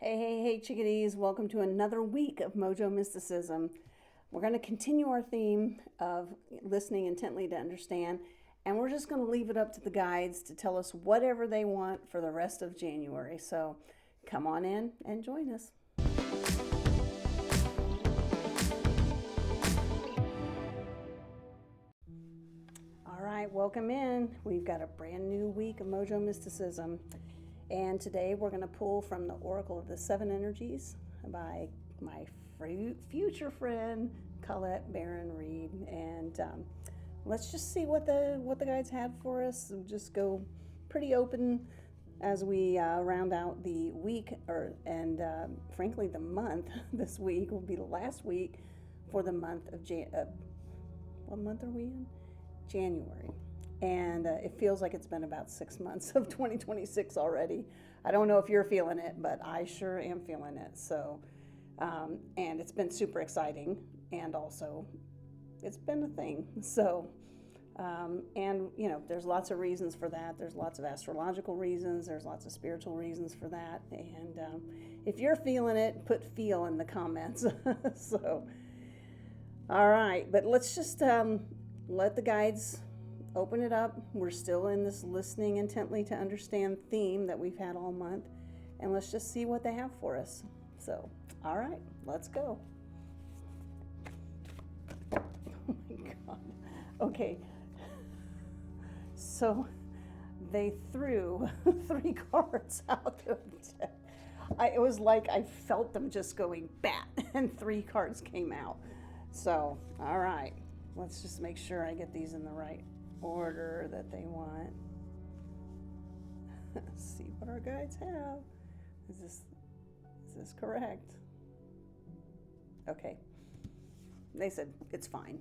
Hey, chickadees. Welcome to another week of Mojo Mysticism. We're going to continue our theme of listening intently to understand, and we're just going to leave it up to the guides to tell us whatever they want for the rest of January. So come on in and join us. All right, welcome in. We've got a brand new week of Mojo Mysticism. And today we're going to pull from the Oracle of the Seven Energies by my future friend, Colette Baron Reed. And let's just see what the guides had for us. We'll just go pretty open as we round out the week, and frankly the month. This week will be the last week for the month of what month are we in? January. And it feels like it's been about 6 months of 2026 already. I don't know if you're feeling it, but I sure am feeling it. So, and it's been super exciting, and also it's been a thing. So, and you know, there's lots of reasons for that. There's lots of astrological reasons. There's lots of spiritual reasons for that. And if you're feeling it, put "feel" in the comments. So, all right, but let's just let the guides open it up. We're still in this listening intently to understand theme that we've had all month, and let's just see what they have for us. So, all right, let's go. Oh my God. Okay. So they threw 3 cards out of the deck. It was like I felt them just going bat, and 3 cards came out. So, all right, let's just make sure I get these in the right order that they want. Let's see what our guides have. Is this correct? Okay. They said it's fine,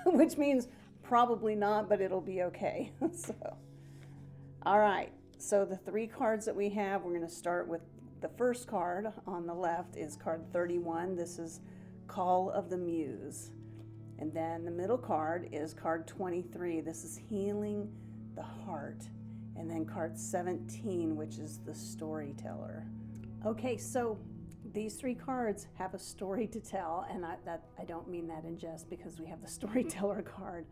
which means probably not, but it'll be okay. So, all right. So the 3 cards that we have, we're going to start with the first card on the left is card 31. This is Call of the Muse. And then the middle card is card 23. This is Healing the Heart. And then card 17, which is the Storyteller. Okay, so these 3 cards have a story to tell, and I don't mean that in jest because we have the Storyteller card.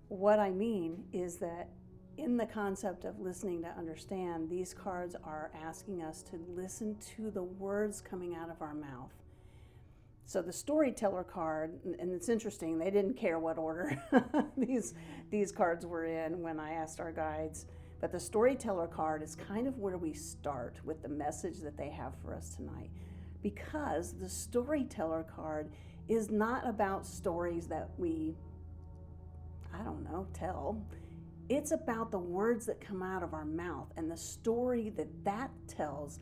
What I mean is that in the concept of listening to understand, these cards are asking us to listen to the words coming out of our mouth. So the Storyteller card, and it's interesting, they didn't care what order these cards were in when I asked our guides, but the Storyteller card is kind of where we start with the message that they have for us tonight, because the Storyteller card is not about stories that we, tell. It's about the words that come out of our mouth and the story that tells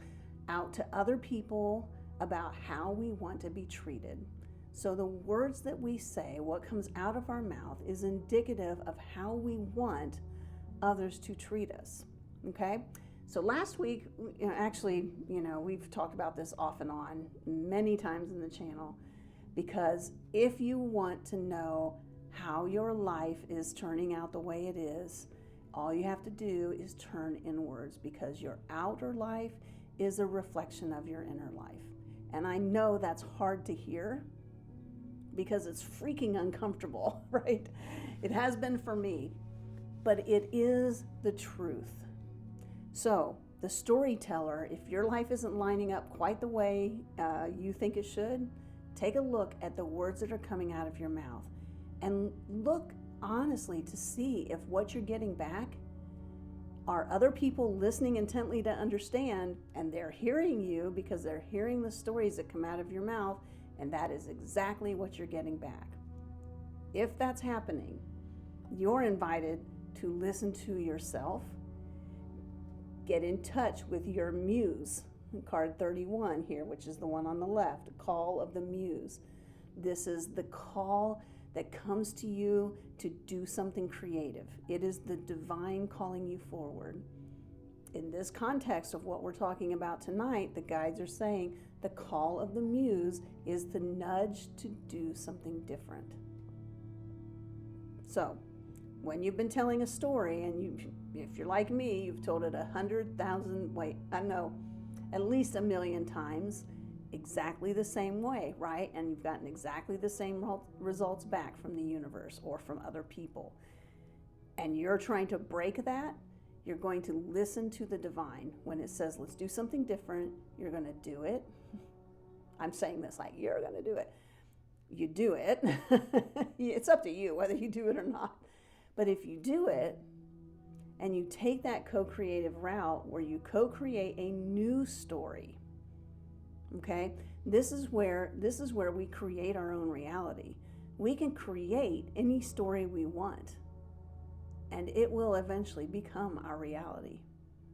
out to other people about how we want to be treated. So the words that we say, what comes out of our mouth, is indicative of how we want others to treat us. Okay? So last week, we've talked about this off and on many times in the channel, because if you want to know how your life is turning out the way it is, all you have to do is turn inwards, because your outer life is a reflection of your inner life. And I know that's hard to hear because it's freaking uncomfortable, right? It has been for me, but it is the truth. So the Storyteller, if your life isn't lining up quite the way you think it should, take a look at the words that are coming out of your mouth and look honestly to see if what you're getting back are other people listening intently to understand, and they're hearing you because they're hearing the stories that come out of your mouth, and that is exactly what you're getting back. If that's happening, you're invited to listen to yourself, get in touch with your muse, card 31 here, which is the one on the left, Call of the Muse. This is the call that comes to you to do something creative. It is the divine calling you forward. In this context of what we're talking about tonight, the guides are saying the call of the muse is the nudge to do something different. So, when you've been telling a story, and if you're like me, you've told it 100,000, at least 1,000,000 times exactly the same way, right? And you've gotten exactly the same results back from the universe or from other people. And you're trying to break that, you're going to listen to the divine. When it says, let's do something different, you're going to do it. I'm saying this like you're going to do it. You do it. It's up to you whether you do it or not. But if you do it, and you take that co-creative route where you co-create a new story, okay? This is where we create our own reality. We can create any story we want, and it will eventually become our reality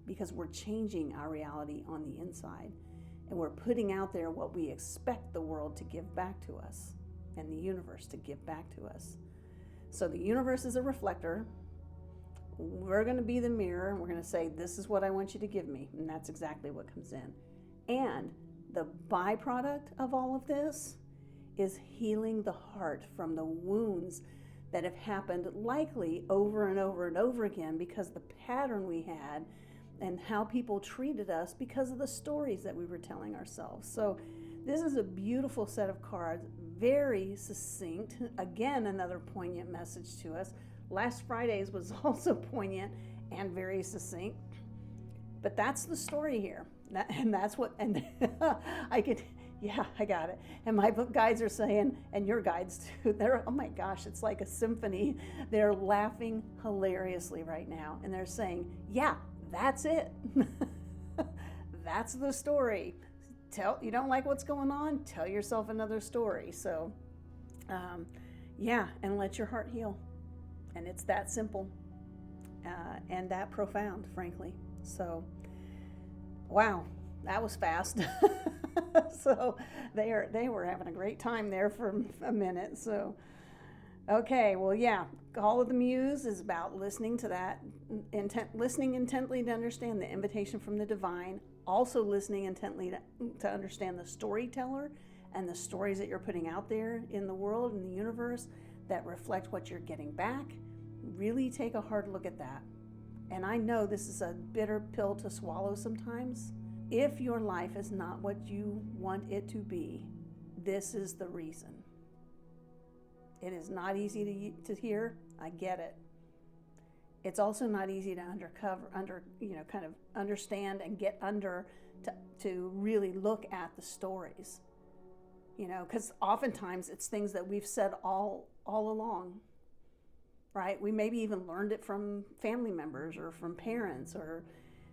because we're changing our reality on the inside, and we're putting out there what we expect the world to give back to us and the universe to give back to us. So the universe is a reflector. We're going to be the mirror, and we're going to say, this is what I want you to give me, and that's exactly what comes in. And the byproduct of all of this is healing the heart from the wounds that have happened likely over and over and over again because the pattern we had and how people treated us because of the stories that we were telling ourselves. So this is a beautiful set of cards, very succinct. Again, another poignant message to us. Last Friday's was also poignant and very succinct, but that's the story here. And that's what, and I got it. And my book guides are saying, and your guides too, they're, oh my gosh, it's like a symphony. They're laughing hilariously right now. And they're saying, yeah, that's it. That's the story. You don't like what's going on? Tell yourself another story. So, and let your heart heal. And it's that simple and that profound, frankly. So, wow, that was fast. So they were having a great time there for a minute. So, okay, well, yeah, Call of the Muse is about listening to that, listening intently to understand the invitation from the divine, also listening intently to understand the storyteller and the stories that you're putting out there in the world, in the universe, that reflect what you're getting back. Really take a hard look at that. And I know this is a bitter pill to swallow sometimes. If your life is not what you want it to be, this is the reason. It is not easy to hear. I get it. It's also not easy to kind of understand and get under to really look at the stories. Because oftentimes it's things that we've said all along, right? We maybe even learned it from family members or from parents or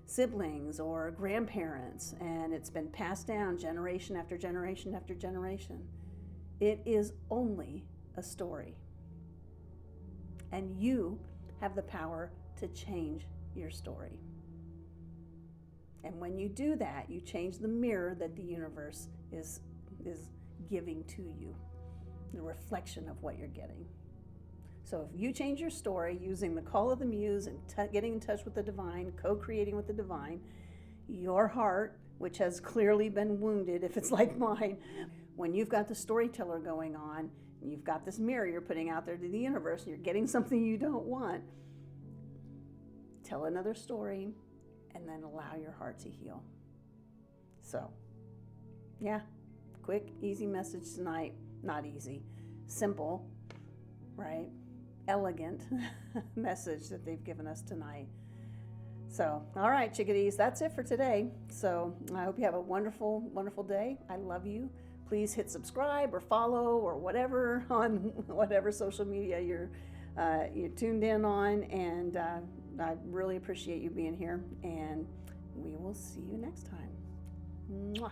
siblings or grandparents, and it's been passed down generation after generation after generation. It is only a story. And you have the power to change your story. And when you do that, you change the mirror that the universe is giving to you, the reflection of what you're getting. So if you change your story using the Call of the Muse and getting in touch with the divine, co-creating with the divine, your heart, which has clearly been wounded, if it's like mine, when you've got the storyteller going on, and you've got this mirror you're putting out there to the universe, and you're getting something you don't want, tell another story, and then allow your heart to heal. So, yeah, quick, easy message tonight. Not easy, simple, right? Elegant message that they've given us tonight. So, all right, chickadees, that's it for today. So I hope you have a wonderful, wonderful day. I love you. Please hit subscribe or follow or whatever on whatever social media you're tuned in on. And I really appreciate you being here. And we will see you next time. Mwah.